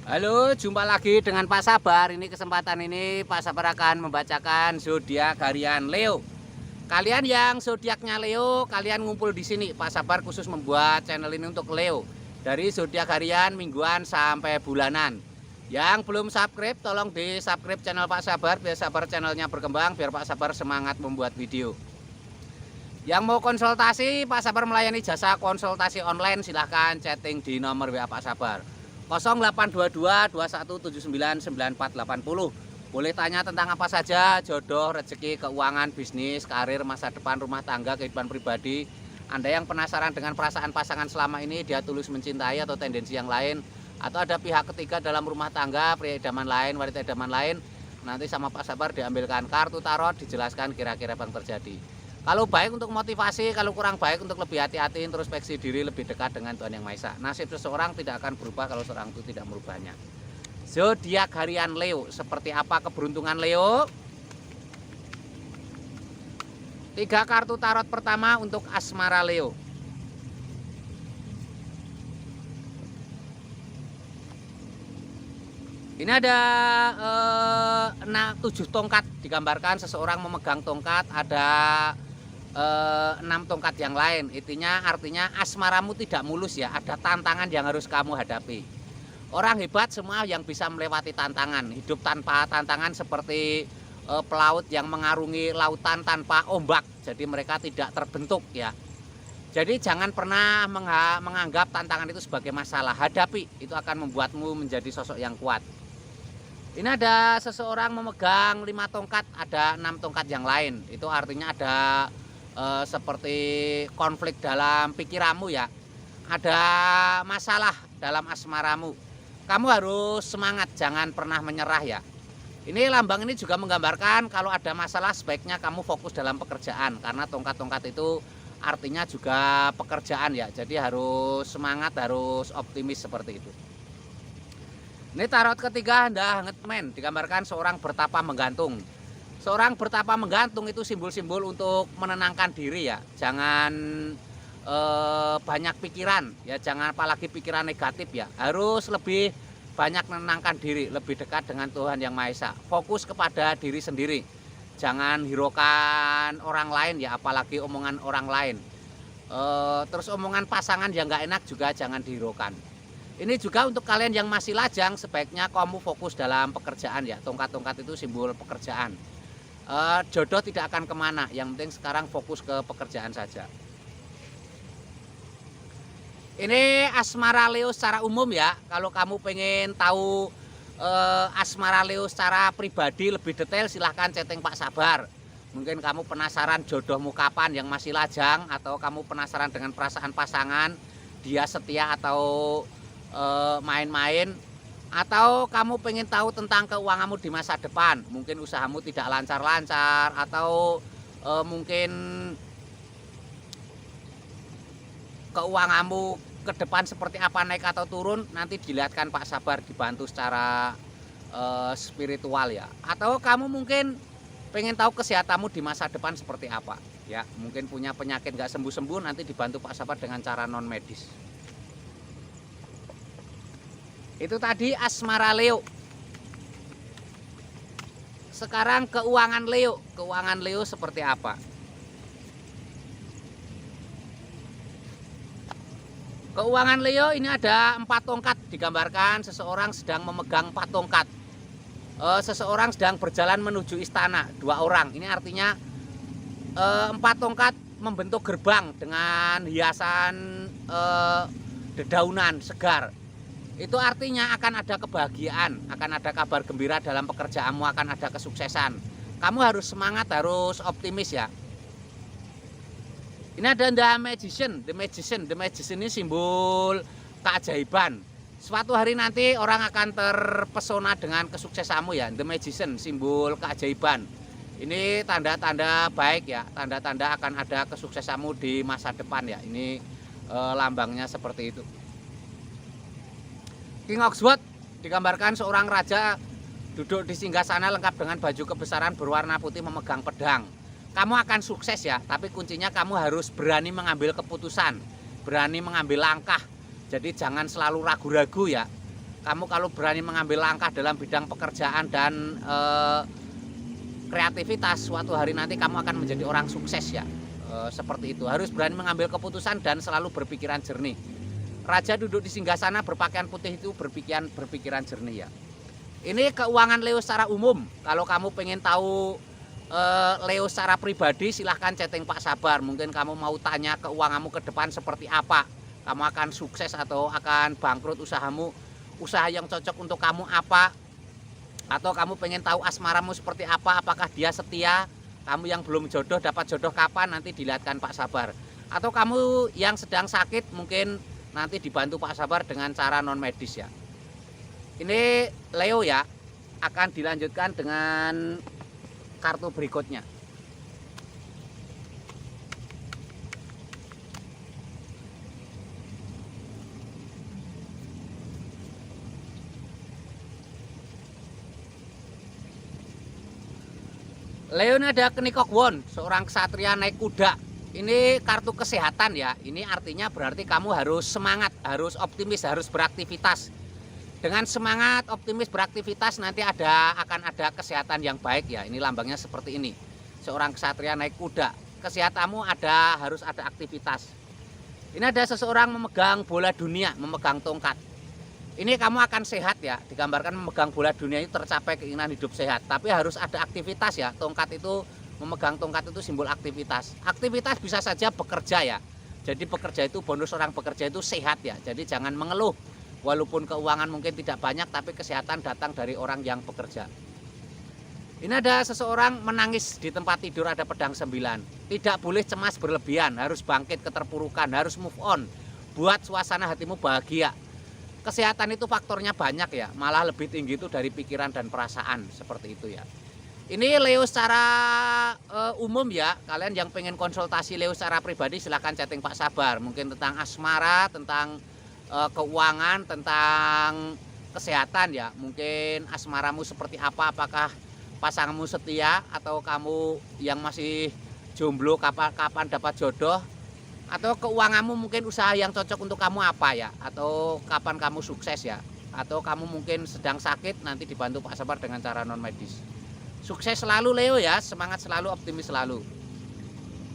Halo, jumpa lagi dengan Pak Sabar. Ini kesempatan ini Pak Sabar akan membacakan zodiak harian Leo. Kalian yang zodiaknya Leo, kalian ngumpul di sini. Pak Sabar khusus membuat channel ini untuk Leo. Dari zodiak harian, mingguan sampai bulanan. Yang belum subscribe, tolong di subscribe channel Pak Sabar biar Sabar channelnya berkembang, biar Pak Sabar semangat membuat video. Yang mau konsultasi, Pak Sabar melayani jasa konsultasi online. Silahkan chatting di nomor WA Pak Sabar 0822 2179 9480. Boleh tanya tentang apa saja, jodoh, rezeki, keuangan, bisnis, karir, masa depan, rumah tangga, kehidupan pribadi. Anda yang penasaran dengan perasaan pasangan selama ini, dia tulus mencintai atau tendensi yang lain, atau ada pihak ketiga dalam rumah tangga, pria idaman lain, wanita idaman lain, nanti sama Pak Sabar diambilkan kartu tarot, dijelaskan kira-kira apa yang terjadi. Kalau baik untuk motivasi, kalau kurang baik untuk lebih hati-hati, introspeksi diri, lebih dekat dengan Tuhan Yang Maha Esa. Nasib seseorang tidak akan berubah kalau seorang itu tidak merubahnya. Zodiak harian Leo, seperti apa keberuntungan Leo? 3 kartu tarot pertama untuk asmara Leo. Ini ada 7 tongkat, digambarkan seseorang memegang tongkat, ada 6 tongkat yang lain. Artinya asmaramu tidak mulus ya, ada tantangan yang harus kamu hadapi. Orang hebat semua yang bisa melewati tantangan. Hidup tanpa tantangan seperti pelaut yang mengarungi lautan tanpa ombak. Jadi mereka tidak terbentuk ya. Jadi jangan pernah menganggap tantangan itu sebagai masalah. Hadapi, itu akan membuatmu menjadi sosok yang kuat. Ini ada seseorang memegang 5 tongkat, ada 6 tongkat yang lain. Itu artinya ada seperti konflik dalam pikiranmu ya, ada masalah dalam asmaramu. Kamu harus semangat, jangan pernah menyerah ya. Ini lambang ini juga menggambarkan kalau ada masalah sebaiknya kamu fokus dalam pekerjaan, karena tongkat-tongkat itu artinya juga pekerjaan ya. Jadi harus semangat, harus optimis seperti itu. Ini tarot ketiga, Hangman, digambarkan seorang bertapa menggantung. Seorang bertapa menggantung itu simbol-simbol untuk menenangkan diri ya. Jangan banyak pikiran ya, jangan apalagi pikiran negatif ya. Harus lebih banyak menenangkan diri, lebih dekat dengan Tuhan Yang Maha Esa. Fokus kepada diri sendiri. Jangan hiraukan orang lain ya, apalagi omongan orang lain. Terus omongan pasangan yang nggak enak juga jangan dihiraukan. Ini juga untuk kalian yang masih lajang, sebaiknya kamu fokus dalam pekerjaan ya. Tongkat-tongkat itu simbol pekerjaan. Jodoh tidak akan kemana, yang penting sekarang fokus ke pekerjaan saja. Ini asmara Leo secara umum ya. Kalau kamu pengen tahu asmara Leo secara pribadi lebih detail, silahkan chatting Pak Sabar. Mungkin kamu penasaran jodohmu kapan yang masih lajang, atau kamu penasaran dengan perasaan pasangan, dia setia atau main-main, atau kamu pengen tahu tentang keuanganmu di masa depan, mungkin usahamu tidak lancar-lancar, atau mungkin keuanganmu ke depan seperti apa, naik atau turun, nanti dilihatkan Pak Sabar, dibantu secara spiritual ya. Atau kamu mungkin pengen tahu kesehatanmu di masa depan seperti apa ya, mungkin punya penyakit nggak sembuh-sembuh, nanti dibantu Pak Sabar dengan cara non medis. Itu tadi asmara Leo. Sekarang keuangan Leo. Keuangan Leo seperti apa? Keuangan Leo ini ada 4 tongkat, digambarkan seseorang sedang memegang 4 tongkat. Seseorang sedang berjalan menuju istana, 2 orang. Ini artinya 4 tongkat membentuk gerbang dengan hiasan dedaunan segar. Itu artinya akan ada kebahagiaan, akan ada kabar gembira dalam pekerjaanmu, akan ada kesuksesan. Kamu harus semangat, harus optimis ya. Ini ada The Magician. The Magician ini simbol keajaiban. Suatu hari nanti orang akan terpesona dengan kesuksesanmu ya. The Magician, simbol keajaiban. Ini tanda-tanda baik ya, tanda-tanda akan ada kesuksesanmu di masa depan ya. Ini lambangnya seperti itu. King of Swords, digambarkan seorang raja duduk di singgasana lengkap dengan baju kebesaran berwarna putih memegang pedang. Kamu akan sukses ya, tapi kuncinya kamu harus berani mengambil keputusan, berani mengambil langkah. Jadi jangan selalu ragu-ragu ya. Kamu kalau berani mengambil langkah dalam bidang pekerjaan dan kreativitas, suatu hari nanti kamu akan menjadi orang sukses ya. Seperti itu, harus berani mengambil keputusan dan selalu berpikiran jernih. Raja duduk di singgasana berpakaian putih itu berpikiran jernih ya. Ini keuangan Leo secara umum. Kalau kamu pengen tahu Leo secara pribadi, silahkan chatting Pak Sabar. Mungkin kamu mau tanya keuanganmu ke depan seperti apa, kamu akan sukses atau akan bangkrut usahamu, usaha yang cocok untuk kamu apa, atau kamu pengen tahu asmaramu seperti apa, apakah dia setia, kamu yang belum jodoh dapat jodoh kapan, nanti dilihatkan Pak Sabar. Atau kamu yang sedang sakit, mungkin nanti dibantu Pak Sabar dengan cara non medis ya. Ini Leo ya, akan dilanjutkan dengan kartu berikutnya. Leo ini ada Kenikok Won, seorang ksatria naik kuda. Ini kartu kesehatan ya. Ini artinya berarti kamu harus semangat, harus optimis, harus beraktivitas. Dengan semangat, optimis, beraktivitas nanti akan ada kesehatan yang baik ya. Ini lambangnya seperti ini. Seorang ksatria naik kuda. Kesehatanmu harus ada aktivitas. Ini ada seseorang memegang bola dunia, memegang tongkat. Ini kamu akan sehat ya, digambarkan memegang bola dunia itu tercapai keinginan hidup sehat. Tapi harus ada aktivitas ya, tongkat itu, memegang tongkat itu simbol aktivitas. Aktivitas bisa saja bekerja ya. Jadi bekerja itu, bonus orang bekerja itu sehat ya. Jadi jangan mengeluh, walaupun keuangan mungkin tidak banyak, tapi kesehatan datang dari orang yang bekerja. Ini ada seseorang menangis di tempat tidur, ada pedang 9. Tidak boleh cemas berlebihan, harus bangkit keterpurukan, harus move on. Buat suasana hatimu bahagia. Kesehatan itu faktornya banyak ya, malah lebih tinggi itu dari pikiran dan perasaan, seperti itu ya. Ini Leo secara umum ya, kalian yang pengen konsultasi Leo secara pribadi silahkan chatting Pak Sabar. Mungkin tentang asmara, tentang keuangan, tentang kesehatan ya. Mungkin asmaramu seperti apa, apakah pasanganmu setia, atau kamu yang masih jomblo kapan dapat jodoh, atau keuanganmu mungkin usaha yang cocok untuk kamu apa ya, atau kapan kamu sukses ya, atau kamu mungkin sedang sakit, nanti dibantu Pak Sabar dengan cara non medis. Sukses selalu Leo ya, semangat selalu, optimis selalu.